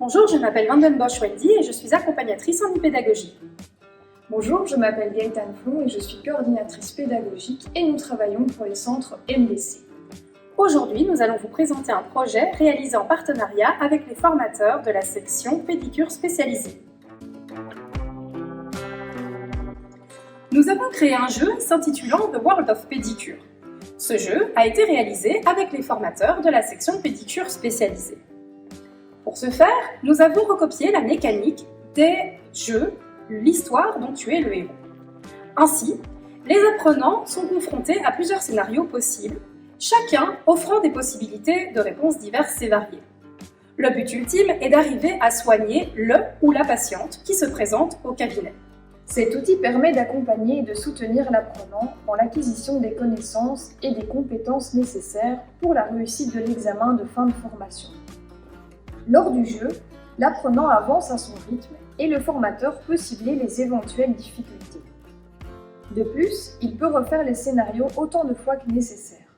Bonjour, je m'appelle Vanden Bosch Wendy et je suis accompagnatrice en e-pédagogie. Bonjour, je m'appelle Gaëtane Flon et je suis coordinatrice pédagogique et nous travaillons pour les centres MDC. Aujourd'hui, nous allons vous présenter un projet réalisé en partenariat avec les formateurs de la section pédicure spécialisée. Nous avons créé un jeu s'intitulant The World of Pédicure. Ce jeu a été réalisé avec les formateurs de la section pédicure spécialisée. Pour ce faire, nous avons recopié la mécanique des jeux, l'histoire dont tu es le héros. Ainsi, les apprenants sont confrontés à plusieurs scénarios possibles, chacun offrant des possibilités de réponses diverses et variées. Le but ultime est d'arriver à soigner le ou la patiente qui se présente au cabinet. Cet outil permet d'accompagner et de soutenir l'apprenant dans l'acquisition des connaissances et des compétences nécessaires pour la réussite de l'examen de fin de formation. Lors du jeu, l'apprenant avance à son rythme et le formateur peut cibler les éventuelles difficultés. De plus, il peut refaire les scénarios autant de fois que nécessaire.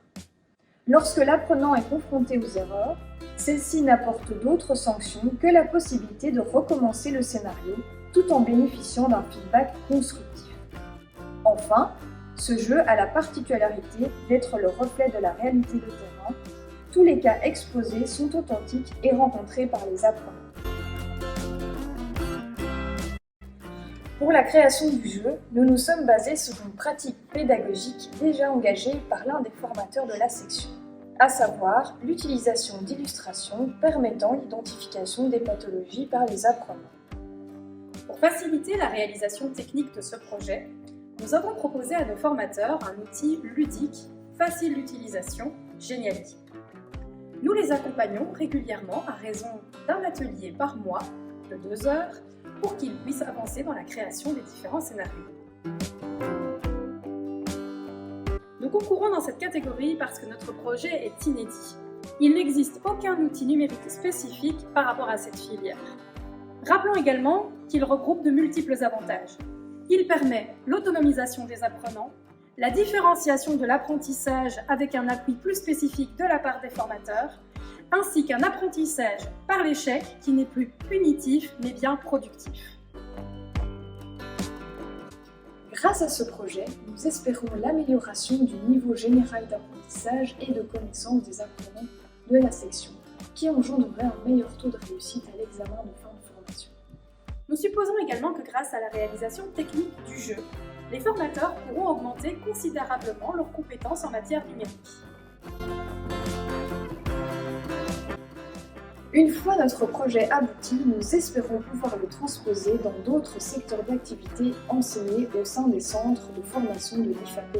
Lorsque l'apprenant est confronté aux erreurs, celles-ci n'apportent d'autres sanctions que la possibilité de recommencer le scénario tout en bénéficiant d'un feedback constructif. Enfin, ce jeu a la particularité d'être le reflet de la réalité de terrain. Tous les cas exposés sont authentiques et rencontrés par les apprenants. Pour la création du jeu, nous nous sommes basés sur une pratique pédagogique déjà engagée par l'un des formateurs de la section, à savoir l'utilisation d'illustrations permettant l'identification des pathologies par les apprenants. Pour faciliter la réalisation technique de ce projet, nous avons proposé à nos formateurs un outil ludique, facile d'utilisation, Geniali. Nous les accompagnons régulièrement à raison d'un atelier par mois de 2 heures pour qu'ils puissent avancer dans la création des différents scénarios. Nous concourons dans cette catégorie parce que notre projet est inédit. Il n'existe aucun outil numérique spécifique par rapport à cette filière. Rappelons également qu'il regroupe de multiples avantages. Il permet l'autonomisation des apprenants, la différenciation de l'apprentissage avec un appui plus spécifique de la part des formateurs, ainsi qu'un apprentissage par l'échec qui n'est plus punitif mais bien productif. Grâce à ce projet, nous espérons l'amélioration du niveau général d'apprentissage et de connaissance des apprenants de la section, qui engendrerait un meilleur taux de réussite à l'examen de fin de formation. Nous supposons également que grâce à la réalisation technique du jeu, les formateurs pourront augmenter considérablement leurs compétences en matière numérique. Une fois notre projet abouti, nous espérons pouvoir le transposer dans d'autres secteurs d'activité enseignés au sein des centres de formation de l'IFAP.